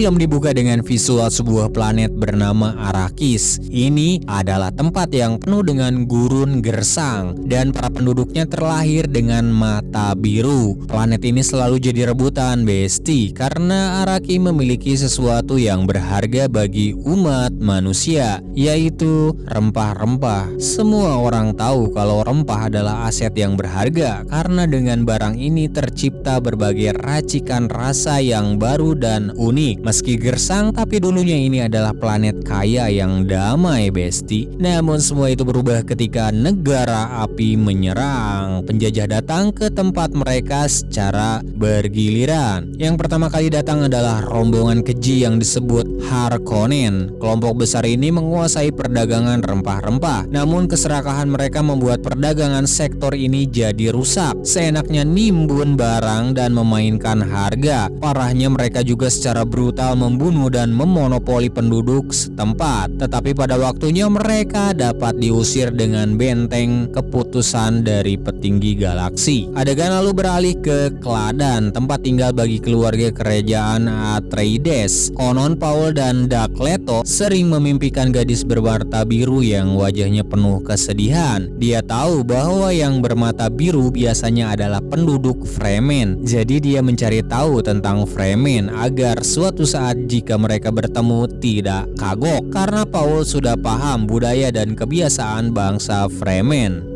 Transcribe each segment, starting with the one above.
Film dibuka dengan visual sebuah planet bernama Arrakis. Ini adalah tempat yang penuh dengan gurun gersang dan para penduduknya terlahir dengan mata biru. Planet ini selalu jadi rebutan besti karena Arrakis memiliki sesuatu yang berharga bagi umat manusia, yaitu rempah-rempah. Semua orang tahu kalau rempah adalah aset yang berharga karena dengan barang ini tercipta berbagai racikan rasa yang baru dan unik. Meski gersang, tapi dulunya ini adalah planet kaya yang damai besti. Namun semua itu berubah ketika negara api menyerang. Penjajah datang ke tempat mereka secara bergiliran. Yang pertama kali datang adalah rombongan keji yang disebut Harkonnen. Kelompok besar ini menguasai perdagangan rempah-rempah. Namun keserakahan mereka membuat perdagangan sektor ini jadi rusak. Seenaknya nimbun barang dan memainkan harga. Parahnya mereka juga secara brutal membunuh dan memonopoli penduduk setempat. Tetapi pada waktunya mereka dapat diusir dengan benteng keputusan dari petinggi galaksi. Adegan lalu beralih ke Kladan, tempat tinggal bagi keluarga kerajaan Atreides. Konon Paul dan Dark Leto sering memimpikan gadis bermata biru yang wajahnya penuh kesedihan. Dia tahu bahwa yang bermata biru biasanya adalah penduduk Fremen. Jadi dia mencari tahu tentang Fremen agar suatu saat jika mereka bertemu tidak kagok, karena Paul sudah paham budaya dan kebiasaan bangsa Fremen.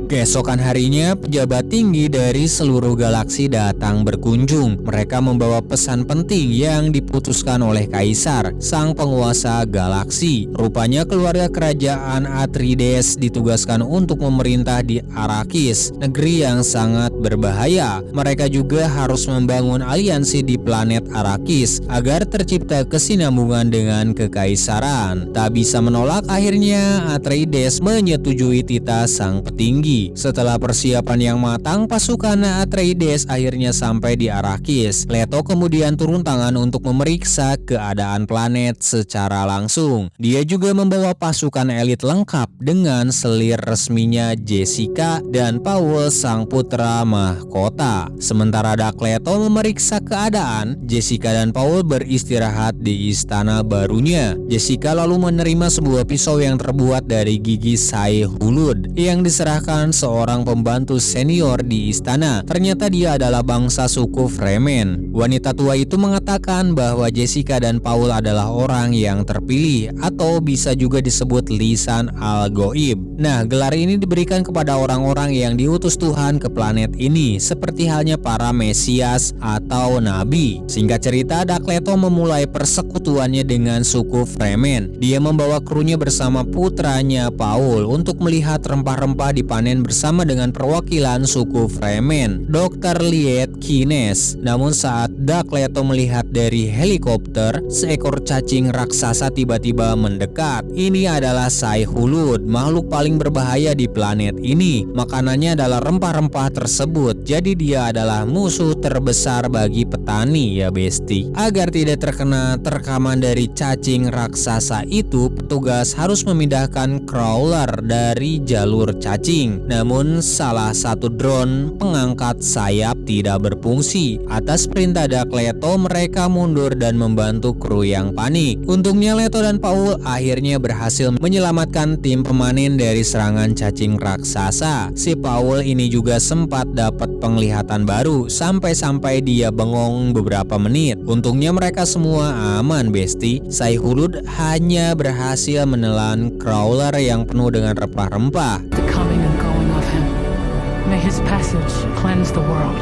Keesokan harinya, pejabat tinggi dari seluruh galaksi datang berkunjung. Mereka membawa pesan penting yang diputuskan oleh Kaisar, sang penguasa galaksi. Rupanya keluarga kerajaan Atreides ditugaskan untuk memerintah di Arrakis, negeri yang sangat berbahaya. Mereka juga harus membangun aliansi di planet Arrakis agar tercipta kesinambungan dengan kekaisaran. Tak bisa menolak, akhirnya Atreides menyetujui titah sang petinggi. Setelah persiapan yang matang, pasukan Atreides akhirnya sampai di Arrakis. Leto kemudian turun tangan untuk memeriksa keadaan planet secara langsung. Dia juga membawa pasukan elit lengkap dengan selir resminya Jessica dan Paul sang putra mahkota. Sementara Dark Leto memeriksa keadaan, Jessica dan Paul beristirahat di istana barunya. Jessica lalu menerima sebuah pisau yang terbuat dari gigi Sai-Hulud yang diserahkan seorang pembantu senior di istana. Ternyata dia adalah bangsa suku Fremen. Wanita tua itu mengatakan bahwa Jessica dan Paul adalah orang yang terpilih atau bisa juga disebut lisan al-Ghaib. Nah, gelar ini diberikan kepada orang-orang yang diutus Tuhan ke planet ini, seperti halnya para Mesias atau Nabi. Singkat cerita, Dark Leto memulai persekutuannya dengan suku Fremen. Dia membawa krunya bersama putranya Paul untuk melihat rempah-rempah dipanen bersama dengan perwakilan suku Fremen, Dr. Liet Kynes. Namun saat Dark Leto melihat dari helikopter, seekor cacing raksasa tiba-tiba mendekat. Ini adalah Sai-Hulud, makhluk paling berbahaya di planet ini. Makanannya adalah rempah-rempah tersebut, jadi dia adalah musuh terbesar bagi petani ya besti. Agar tidak terkena terkaman dari cacing raksasa itu, petugas harus memindahkan crawler dari jalur cacing. Namun salah satu drone pengangkat sayap tidak berfungsi. Atas perintah Dark Leto, mereka mundur dan membantu kru yang panik. Untungnya Leto dan Paul akhirnya berhasil menyelamatkan tim pemanen dari serangan cacing raksasa. Si Paul ini juga sempat dapat penglihatan baru sampai-sampai dia bengong beberapa menit. Untungnya mereka semua aman besti. Sai-Hulud hanya berhasil menelan crawler yang penuh dengan rempah-rempah. May his passage cleanse the world.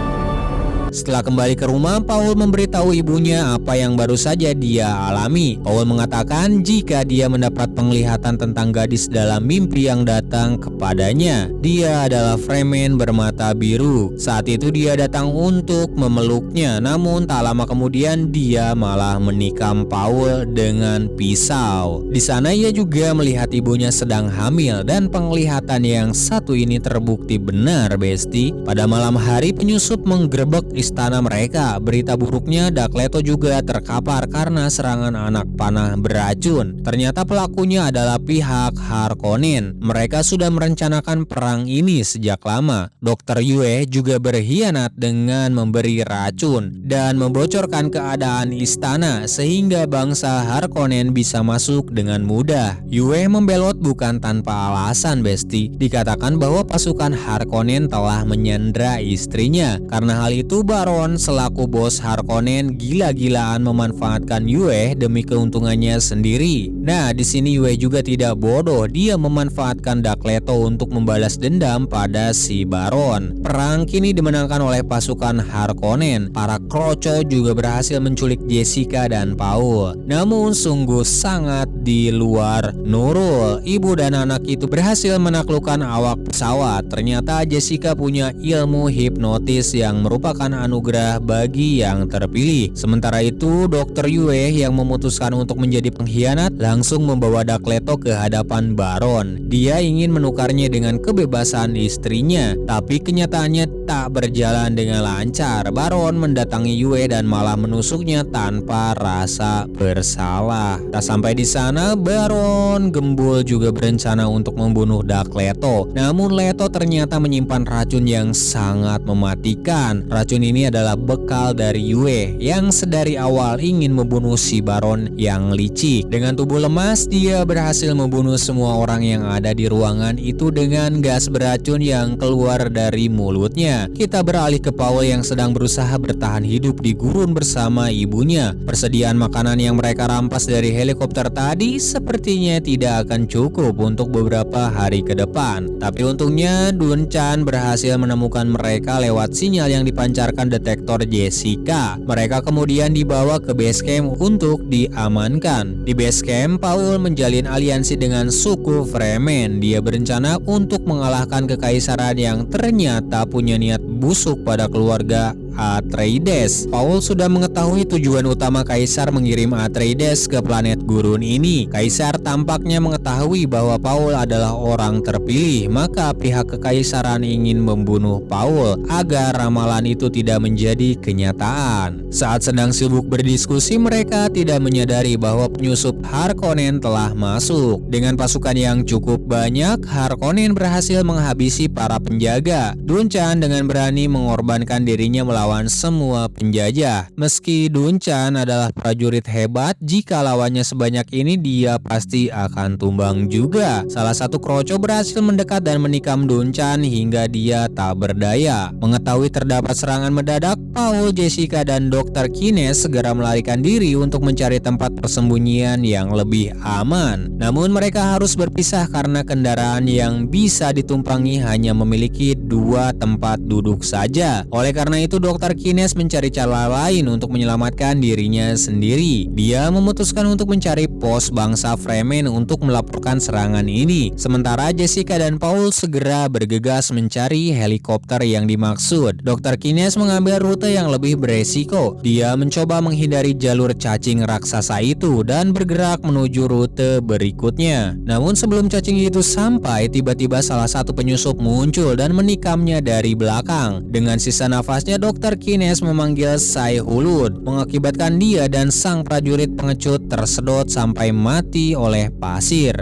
Setelah kembali ke rumah, Paul memberitahu ibunya apa yang baru saja dia alami. Paul mengatakan jika dia mendapat penglihatan tentang gadis dalam mimpi yang datang kepadanya. Dia adalah Fremen bermata biru. Saat itu dia datang untuk memeluknya, namun tak lama kemudian dia malah menikam Paul dengan pisau. Di sana ia juga melihat ibunya sedang hamil dan penglihatan yang satu ini terbukti benar besti. Pada malam hari, penyusup menggerebek istana mereka. Berita buruknya, Dak Leto juga terkapar karena serangan anak panah beracun. Ternyata pelakunya adalah pihak Harkonnen. Mereka sudah merencanakan perang ini sejak lama. Dr. Yue juga berkhianat dengan memberi racun dan membocorkan keadaan istana sehingga bangsa Harkonnen bisa masuk dengan mudah. Yue membelot bukan tanpa alasan, Besti. Dikatakan bahwa pasukan Harkonnen telah menyandra istrinya. Karena hal itu, Baron selaku bos Harkonnen gila-gilaan memanfaatkan Yue demi keuntungannya sendiri. Nah, di sini Yue juga tidak bodoh. Dia memanfaatkan Dak Leto untuk membalas dendam pada si Baron. Perang kini dimenangkan oleh pasukan Harkonnen. Para kroco juga berhasil menculik Jessica dan Paul. Namun sungguh sangat di luar Nurul. Ibu dan anak itu berhasil menaklukkan awak pesawat. Ternyata Jessica punya ilmu hipnotis yang merupakan anugerah bagi yang terpilih. Sementara itu, Dr. Yue yang memutuskan untuk menjadi pengkhianat langsung membawa Dak Leto ke hadapan Baron. Dia ingin menukarnya dengan kebebasan istrinya, tapi kenyataannya tak berjalan dengan lancar. Baron mendatangi Yue dan malah menusuknya tanpa rasa bersalah. Tak sampai di sana, Baron Gembul juga berencana untuk membunuh Dak Leto. Namun Leto ternyata menyimpan racun yang sangat mematikan. Racun ini adalah bekal dari Yue yang sedari awal ingin membunuh si Baron yang licik. Dengan tubuh lemas, dia berhasil membunuh semua orang yang ada di ruangan itu dengan gas beracun yang keluar dari mulutnya. Kita beralih ke Paul yang sedang berusaha bertahan hidup di gurun bersama ibunya. Persediaan makanan yang mereka rampas dari helikopter tadi sepertinya tidak akan cukup untuk beberapa hari ke depan. Tapi untungnya Dunchan berhasil menemukan mereka lewat sinyal yang dipancarkan detektor Jessica. Mereka kemudian dibawa ke base camp untuk diamankan. Di base camp, Paul menjalin aliansi dengan suku Fremen. Dia berencana untuk mengalahkan kekaisaran yang ternyata punya niat busuk pada keluarga Atreides. Paul sudah mengetahui tujuan utama Kaisar mengirim Atreides ke planet gurun ini. Kaisar tampaknya mengetahui bahwa Paul adalah orang terpilih, maka pihak kekaisaran ingin membunuh Paul agar ramalan itu tidak menjadi kenyataan. Saat sedang sibuk berdiskusi, mereka tidak menyadari bahwa penyusup Harkonnen telah masuk. Dengan pasukan yang cukup banyak, Harkonnen berhasil menghabisi para penjaga. Dunchan dengan berani mengorbankan dirinya melawan semua penjajah. Meski Dunchan adalah prajurit hebat, jika lawannya sebanyak ini dia pasti akan tumbang juga. Salah satu kroco berhasil mendekat dan menikam Dunchan hingga dia tak berdaya. Mengetahui terdapat serangan mendadak, Paul, Jessica, dan Dr. Kines segera melarikan diri untuk mencari tempat persembunyian yang lebih aman. Namun mereka harus berpisah karena kendaraan yang bisa ditumpangi hanya memiliki 2 tempat duduk saja. Oleh karena itu, Dr. Kines mencari cara lain untuk menyelamatkan dirinya sendiri. Dia memutuskan untuk mencari pos bangsa Fremen untuk melaporkan serangan ini. Sementara Jessica dan Paul segera bergegas mencari helikopter yang dimaksud. Dr. Kines mengambil rute yang lebih beresiko. Dia mencoba menghindari jalur cacing raksasa itu dan bergerak menuju rute berikutnya. Namun sebelum cacing itu sampai, tiba-tiba salah satu penyusup muncul dan menikamnya dari belakang. Dengan sisa nafasnya, Dr. Kines memanggil Shai Hulud, mengakibatkan dia dan sang prajurit pengecut tersedot sampai mati oleh pasir.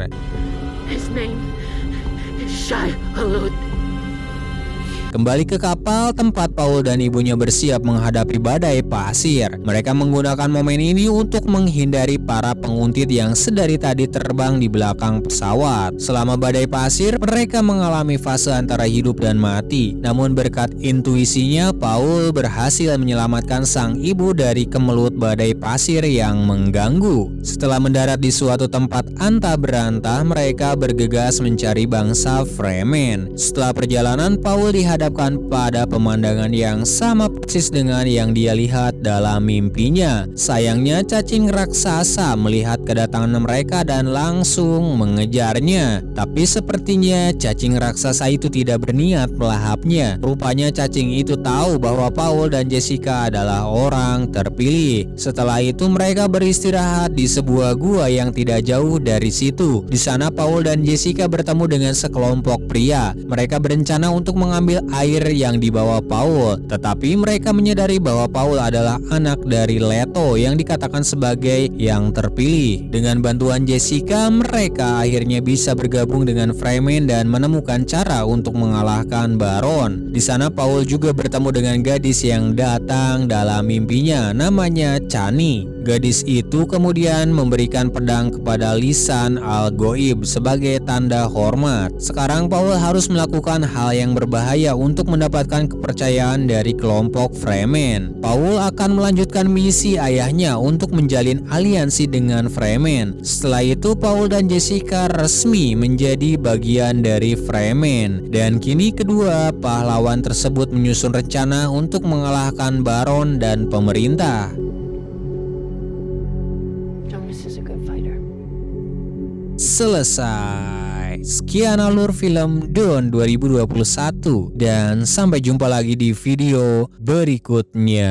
His name is Shai Hulud. Kembali ke kapal, tempat Paul dan ibunya bersiap menghadapi badai pasir. Mereka menggunakan momen ini untuk menghindari para penguntit yang sedari tadi terbang di belakang pesawat. Selama badai pasir, mereka mengalami fase antara hidup dan mati. Namun berkat intuisinya, Paul berhasil menyelamatkan sang ibu dari kemelut badai pasir yang mengganggu. Setelah mendarat di suatu tempat antah berantah, mereka bergegas mencari bangsa Fremen. Setelah perjalanan, Paul dihadapkan pada pemandangan yang sama persis dengan yang dia lihat dalam mimpinya. Sayangnya cacing raksasa melihat kedatangan mereka dan langsung mengejarnya. Tapi sepertinya cacing raksasa itu tidak berniat melahapnya. Rupanya cacing itu tahu bahwa Paul dan Jessica adalah orang terpilih. Setelah itu mereka beristirahat di sebuah gua yang tidak jauh dari situ. Di sana Paul dan Jessica bertemu dengan sekelompok pria. Mereka berencana untuk mengambil air yang dibawa Paul. Tetapi mereka menyadari bahwa Paul adalah anak dari Leto yang dikatakan sebagai yang terpilih. Dengan bantuan Jessica, mereka akhirnya bisa bergabung dengan Fremen dan menemukan cara untuk mengalahkan Baron. Di sana Paul juga bertemu dengan gadis yang datang dalam mimpinya, namanya Chani. Gadis itu kemudian memberikan pedang kepada lisan Al-Ghaib sebagai tanda hormat. Sekarang Paul harus melakukan hal yang berbahaya untuk mendapatkan kepercayaan dari kelompok Fremen. Paul akan melanjutkan misi ayahnya untuk menjalin aliansi dengan Fremen. Setelah itu Paul dan Jessica resmi menjadi bagian dari Fremen. Dan kini kedua pahlawan tersebut menyusun rencana untuk mengalahkan Baron dan pemerintah. Selesai. Sekian alur film Dune 2021 dan sampai jumpa lagi di video berikutnya.